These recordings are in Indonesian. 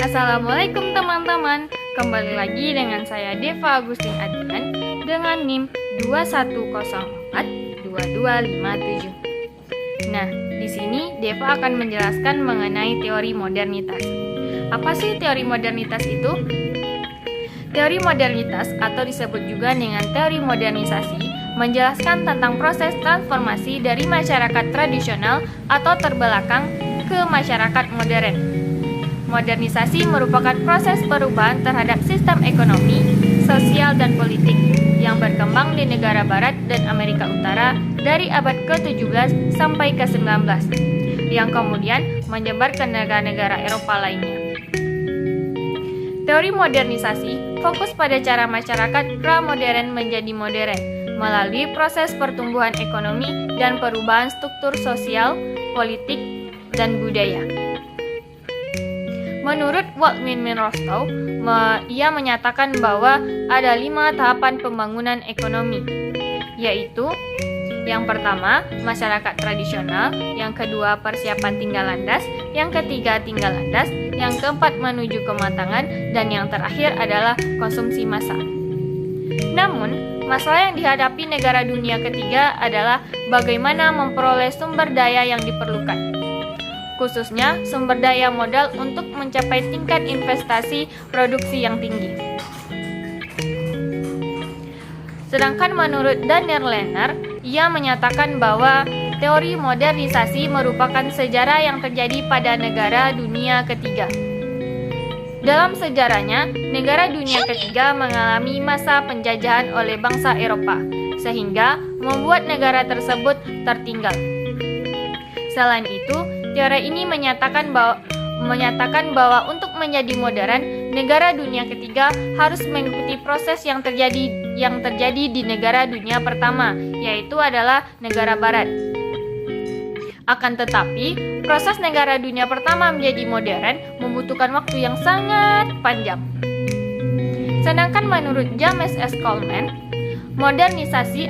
Assalamualaikum teman-teman, kembali lagi dengan saya Deva Agustin Adrian dengan NIM 21042257. Nah, di sini Deva akan menjelaskan mengenai teori modernitas. Apa sih teori modernitas itu? Teori modernitas atau disebut juga dengan teori modernisasi menjelaskan tentang proses transformasi dari masyarakat tradisional atau terbelakang ke masyarakat modern. Modernisasi merupakan proses perubahan terhadap sistem ekonomi, sosial, dan politik yang berkembang di negara Barat dan Amerika Utara dari abad ke-17 sampai ke-19, yang kemudian menyebar ke negara-negara Eropa lainnya. Teori modernisasi fokus pada cara masyarakat pra-modern menjadi modern melalui proses pertumbuhan ekonomi dan perubahan struktur sosial, politik, dan budaya. Menurut Waldemar Rostow, ia menyatakan bahwa ada 5 tahapan pembangunan ekonomi, yaitu yang pertama, masyarakat tradisional, yang kedua, persiapan tinggal landas, yang ketiga, tinggal landas, yang keempat, menuju kematangan, dan yang terakhir adalah konsumsi massal. Namun, masalah yang dihadapi negara dunia ketiga adalah bagaimana memperoleh sumber daya yang diperlukan, khususnya sumber daya modal untuk mencapai tingkat investasi produksi yang tinggi. Sedangkan menurut Daniel Lerner, ia menyatakan bahwa teori modernisasi merupakan sejarah yang terjadi pada negara dunia ketiga. Dalam sejarahnya, negara dunia ketiga mengalami masa penjajahan oleh bangsa Eropa, sehingga membuat negara tersebut tertinggal. Selain itu, teori ini menyatakan bahwa untuk menjadi modern, negara dunia ketiga harus mengikuti proses yang terjadi di negara dunia pertama, yaitu adalah negara Barat. Akan tetapi, proses negara dunia pertama menjadi modern membutuhkan waktu yang sangat panjang. Sedangkan menurut James S. Coleman, modernisasi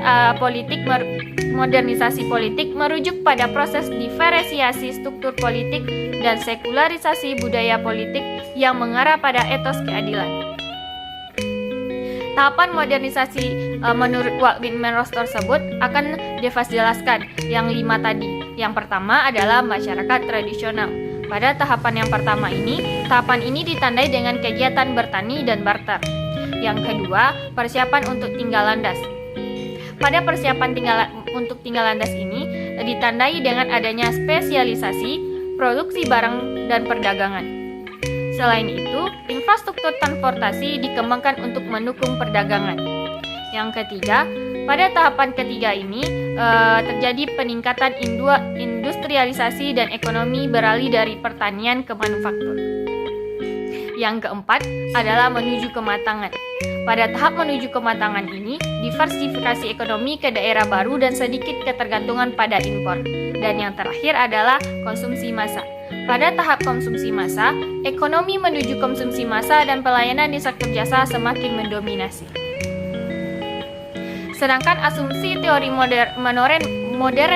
politik merujuk pada proses diferensiasi struktur politik dan sekularisasi budaya politik yang mengarah pada etos keadilan. Tahapan modernisasi menurut Waldemar Rostow tersebut akan Deva jelaskan yang 5 tadi. Yang pertama adalah masyarakat tradisional. Pada tahapan ini ditandai dengan kegiatan bertani dan barter. Yang kedua, persiapan untuk tinggal landas. Pada persiapan untuk tinggal landas ini ditandai dengan adanya spesialisasi, produksi barang, dan perdagangan. Selain itu, infrastruktur transportasi dikembangkan untuk mendukung perdagangan. Yang ketiga, pada tahapan ketiga ini terjadi peningkatan industrialisasi dan ekonomi beralih dari pertanian ke manufaktur. Yang keempat adalah menuju kematangan. Pada tahap menuju kematangan ini, diversifikasi ekonomi ke daerah baru dan sedikit ketergantungan pada impor. Dan yang terakhir adalah konsumsi massa. Pada tahap konsumsi massa, ekonomi menuju konsumsi massa dan pelayanan di sektor jasa semakin mendominasi. Sedangkan asumsi teori modern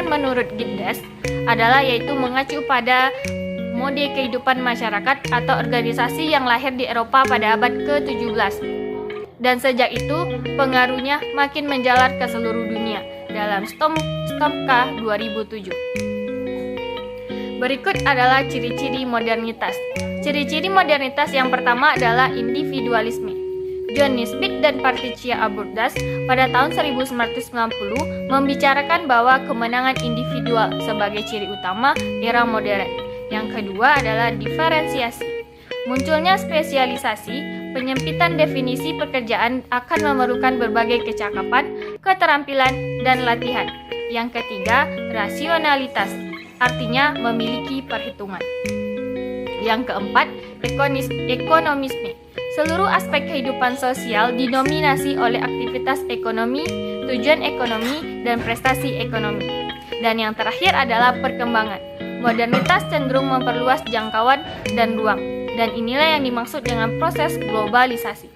menurut Giddes adalah yaitu mengacu pada mode kehidupan masyarakat atau organisasi yang lahir di Eropa pada abad ke-17. Dan sejak itu, pengaruhnya makin menjalar ke seluruh dunia dalam Stopka 2007. Berikut adalah ciri-ciri modernitas. Ciri-ciri modernitas yang pertama adalah individualisme. John Nisbet dan Patricia Aburdas pada tahun 1990 membicarakan bahwa kemenangan individual sebagai ciri utama era modern. Yang kedua adalah diferensiasi. Munculnya spesialisasi, penyempitan definisi pekerjaan akan memerlukan berbagai kecakapan, keterampilan, dan latihan. Yang ketiga, rasionalitas, artinya memiliki perhitungan. Yang keempat, ekonomisme. Seluruh aspek kehidupan sosial didominasi oleh aktivitas ekonomi, tujuan ekonomi, dan prestasi ekonomi. Dan yang terakhir adalah perkembangan. Modernitas cenderung memperluas jangkauan dan ruang. Dan inilah yang dimaksud dengan proses globalisasi.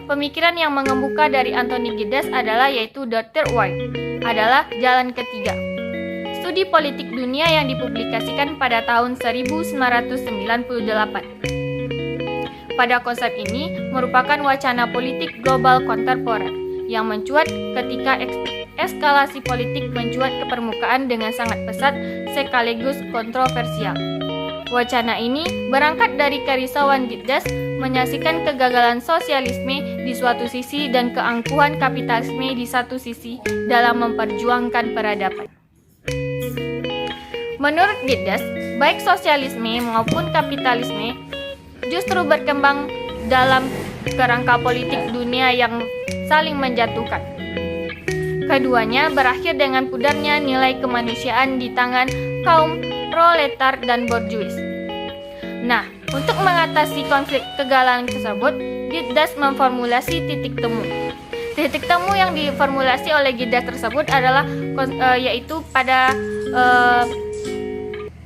Pemikiran yang mengemuka dari Anthony Giddens adalah yaitu The Third Way, adalah jalan ketiga. Studi Politik Dunia yang dipublikasikan pada tahun 1998. Pada konsep ini merupakan wacana politik global kontemporer yang mencuat ketika eskalasi politik mencuat ke permukaan dengan sangat pesat sekaligus kontroversial. Wacana ini berangkat dari kerisauan Gitdas menyaksikan kegagalan sosialisme di suatu sisi dan keangkuhan kapitalisme di satu sisi dalam memperjuangkan peradaban. Menurut Gitdas, baik sosialisme maupun kapitalisme justru berkembang dalam kerangka politik dunia yang saling menjatuhkan. Keduanya berakhir dengan pudarnya nilai kemanusiaan di tangan kaum proletar dan borjuis. Nah, untuk mengatasi konflik kegagalan tersebut, Gitdas memformulasi titik temu. Titik temu yang diformulasi oleh Gitdas tersebut adalah yaitu pada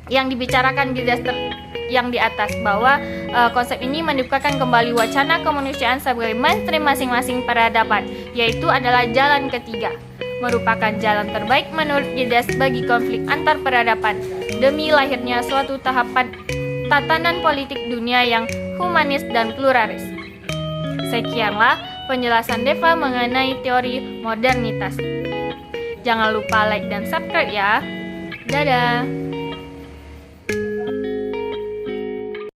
yang dibicarakan Gitdas yang di atas, bahwa konsep ini meniupkan kembali wacana kemanusiaan sebagai mainstream masing-masing peradaban, yaitu adalah jalan ketiga, merupakan jalan terbaik menurut Gitdas bagi konflik antar peradaban demi lahirnya suatu tahapan tatanan politik dunia yang humanis dan pluralis. Sekianlah penjelasan Deva mengenai teori modernitas. Jangan lupa like dan subscribe ya. Dadah.